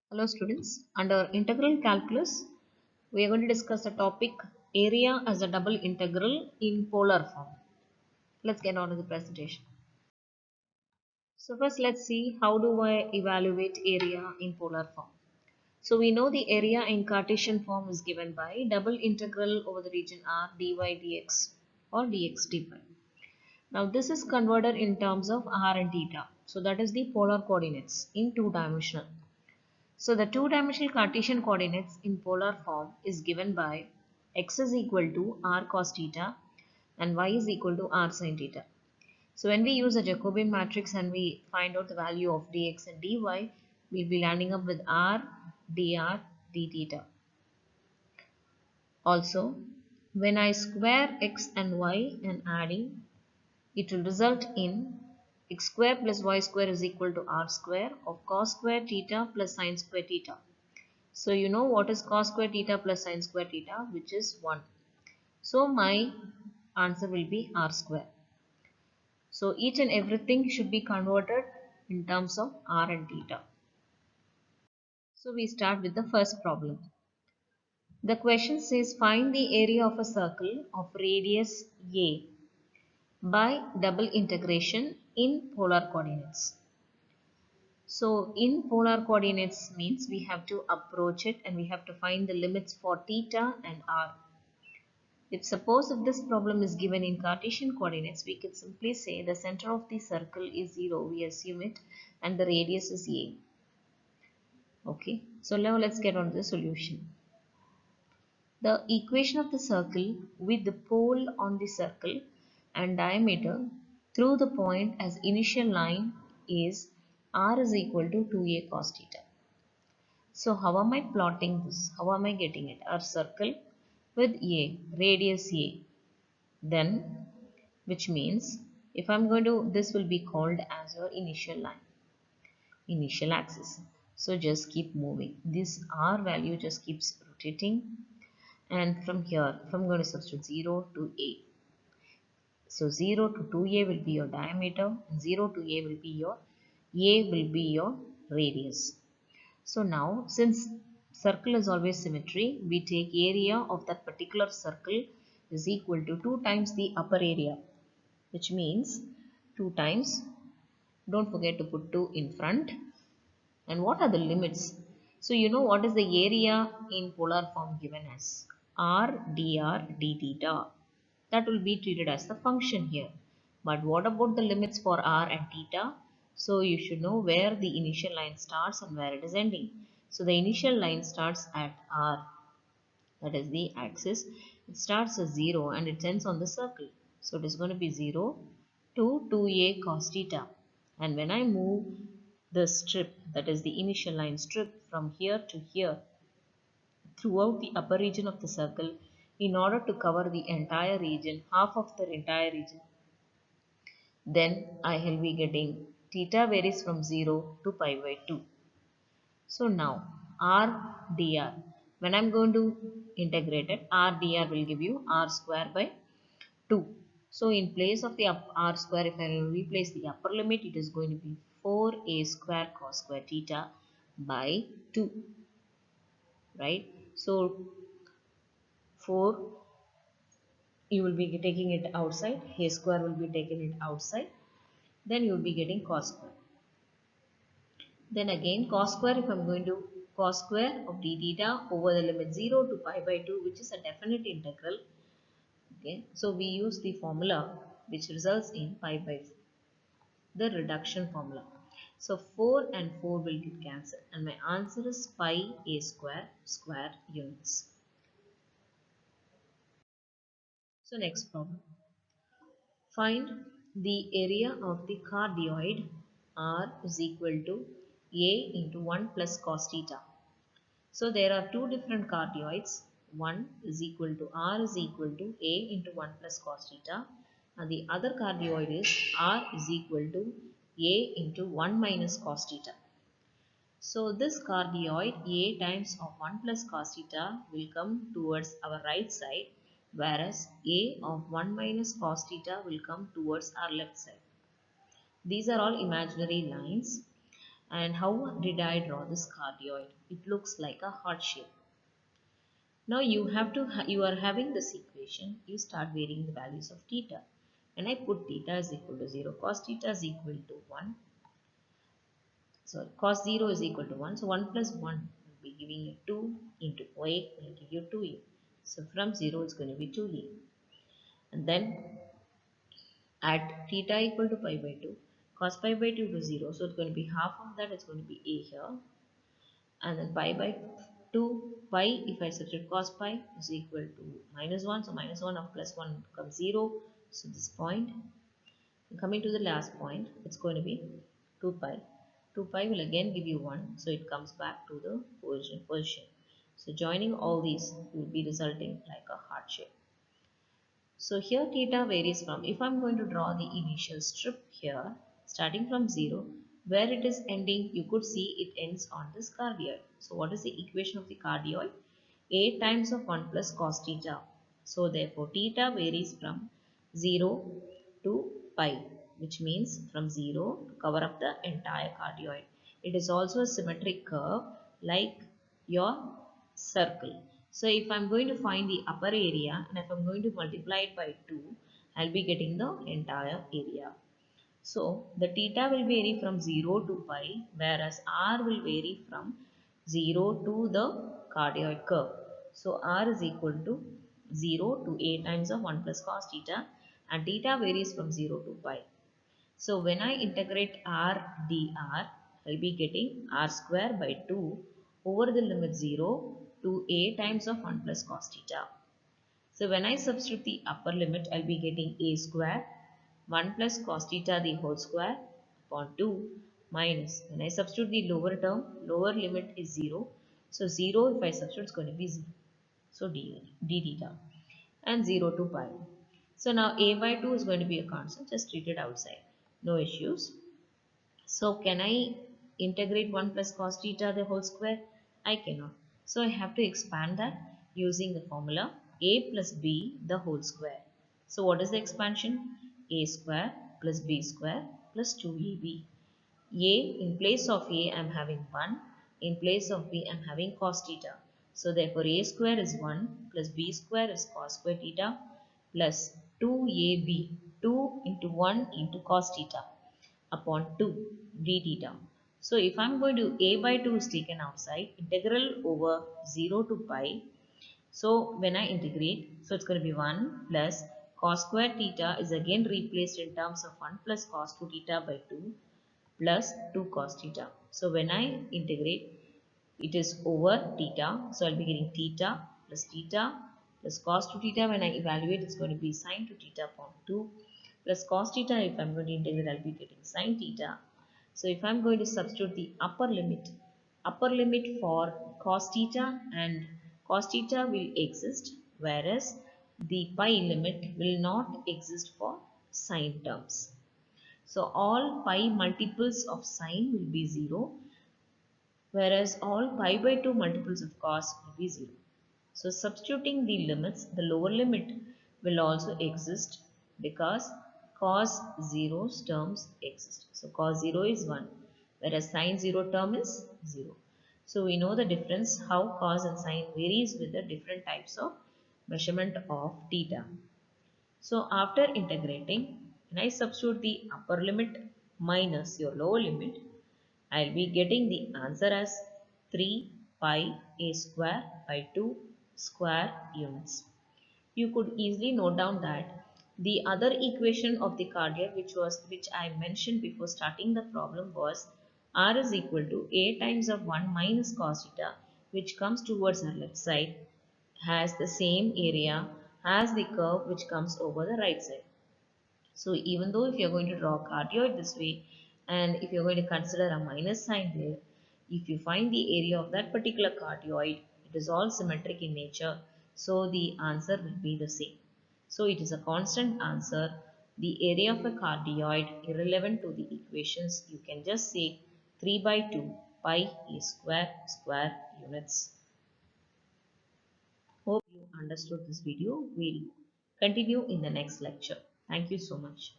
Hello students, under integral calculus, we are going to discuss the topic area as a double integral in polar form. Let's get on to the presentation. So first let's see how do I evaluate area in polar form. So we know the area in Cartesian form is given by double integral over the region R dy dx or dx dy. Now this is converted in terms of r and theta. So that is the polar coordinates in two-dimensional. So the two-dimensional Cartesian coordinates in polar form is given by x is equal to r cos theta and y is equal to r sin theta. So when we use a Jacobian matrix and we find out the value of dx and dy, we'll be landing up with r dr d theta. Also, when I square x and y and adding, it will result in x square plus y square is equal to r square of cos square theta plus sin square theta. So you know what is cos square theta plus sin square theta, which is 1. So my answer will be r square. So each and everything should be converted in terms of r and theta. So we start with the first problem. The question says find the area of a circle of radius a by double integration in polar coordinates. So in polar coordinates means we have to approach it and we have to find the limits for theta and r. If suppose if this problem is given in Cartesian coordinates, we could simply say the center of the circle is 0, we assume it, and the radius is a. Okay, so now let's get on to the solution. The equation of the circle with the pole on the circle and diameter through the point as initial line is r is equal to 2a cos theta. So how am I plotting this? How am I getting it? Our circle with a, radius a. Then which means if I'm going to, this will be called as your initial line, initial axis. So just keep moving. This r value just keeps rotating, and from here, if I'm going to substitute 0 to a. So 0 to 2a will be your diameter, and 0 to a will be your radius. So now since circle is always symmetry, we take area of that particular circle is equal to 2 times the upper area, which means 2 times, don't forget to put 2 in front. And what are the limits? So you know what is the area in polar form given as r dr d theta. That will be treated as the function here. But what about the limits for r and theta? So you should know where the initial line starts and where it is ending. So the initial line starts at r, that is the axis. It starts at 0 and it ends on the circle. So it is going to be 0 to 2a cos theta. And when I move the strip, that is the initial line strip, from here to here throughout the upper region of the circle, in order to cover the entire region, half of the entire region, then I will be getting theta varies from 0 to pi by 2. So now r dr, when I'm going to integrate it, r dr will give you r square by 2. So in place of the r square, if I replace the upper limit, it is going to be 4a square cos square theta by 2, right? So 4, you will be taking it outside, a square will be taking it outside, then you will be getting cos square. Then again cos square, if I'm going to cos square of d theta over the limit 0 to pi by 2, which is a definite integral. Okay, so we use the formula which results in pi by 4, the reduction formula. So 4 and 4 will get cancelled and my answer is pi a square square units. So next problem. Find the area of the cardioid r is equal to a into 1 plus cos theta. So there are two different cardioids. One is equal to r is equal to a into 1 plus cos theta, and the other cardioid is r is equal to a into 1 minus cos theta. So this cardioid a times of 1 plus cos theta will come towards our right side, whereas a of 1 minus cos theta will come towards our left side. These are all imaginary lines. And how did I draw this cardioid? It looks like a heart shape. Now you are having this equation. You start varying the values of theta. And I put theta is equal to 0, cos theta is equal to 1. So cos 0 is equal to 1. So 1 plus 1 will be giving you 2 into y will give you 2a. So from 0 it's going to be 2a. And then at theta equal to pi by 2, cos pi by 2 to 0. So it's going to be half of that, it's going to be a here. And then pi by 2 pi, if I substitute cos pi is equal to minus 1, so minus 1 of plus 1 becomes 0. So this point, coming to the last point, it's going to be 2 pi. 2 pi will again give you 1, so it comes back to the original position. So joining all these will be resulting like a heart shape. So here theta varies from, if I'm going to draw the initial strip here, starting from 0, where it is ending, you could see it ends on this cardioid. So what is the equation of the cardioid? A times of 1 plus cos theta. So therefore theta varies from 0 to pi, which means from 0 to cover up the entire cardioid. It is also a symmetric curve like your circle. So if I'm going to find the upper area and if I'm going to multiply it by 2, I'll be getting the entire area. So the theta will vary from 0 to pi, whereas r will vary from 0 to the cardioid curve. So r is equal to 0 to a times of 1 plus cos theta, and theta varies from 0 to pi. So when I integrate r dr, I'll be getting r square by 2 over the limit 0 to a times of 1 plus cos theta. So when I substitute the upper limit, I'll be getting a square 1 plus cos theta the whole square upon 2 minus, when I substitute the lower term, lower limit is 0. So 0 if I substitute is going to be 0. So d theta and 0 to pi. So now a by 2 is going to be a constant, just treat it outside. No issues. So can I integrate 1 plus cos theta the whole square? I cannot. So I have to expand that using the formula a plus b the whole square. So what is the expansion? A square plus b square plus 2ab. A, in place of a I am having 1, in place of b I am having cos theta. So therefore a square is 1 plus b square is cos square theta plus 2ab, 2 into 1 into cos theta upon 2 d theta. So if I am going to a by 2 is taken outside, integral over 0 to pi. So when I integrate, so it's going to be 1 plus cos square theta is again replaced in terms of 1 plus cos 2 theta by 2 plus 2 cos theta. So when I integrate, it is over theta. So I'll be getting theta plus cos 2 theta. When I evaluate, it's going to be sin 2 theta upon 2 plus cos theta. If I'm going to integrate, I'll be getting sin theta. So if I'm going to substitute the upper limit for cos theta, and cos theta will exist, whereas the pi limit will not exist for sine terms. So all pi multiples of sine will be 0, whereas all pi by 2 multiples of cos will be 0. So substituting the limits, the lower limit will also exist because cos 0's terms exist. So cos 0 is 1, whereas sin 0 term is 0. So we know the difference how cos and sine varies with the different types of measurement of theta. So after integrating, when I substitute the upper limit minus your lower limit, I will be getting the answer as 3 pi a square by 2 square units. You could easily note down that the other equation of the cardioid which I mentioned before starting the problem was r is equal to a times of 1 minus cos theta, which comes towards our left side, has the same area as the curve which comes over the right side. So even though if you're going to draw a cardioid this way, and if you're going to consider a minus sign there, if you find the area of that particular cardioid, it is all symmetric in nature. So the answer will be the same. So it is a constant answer. The area of a cardioid, irrelevant to the equations, you can just say 3 by 2 pi a square units. Hope you understood this video. We'll continue in the next lecture. Thank you so much.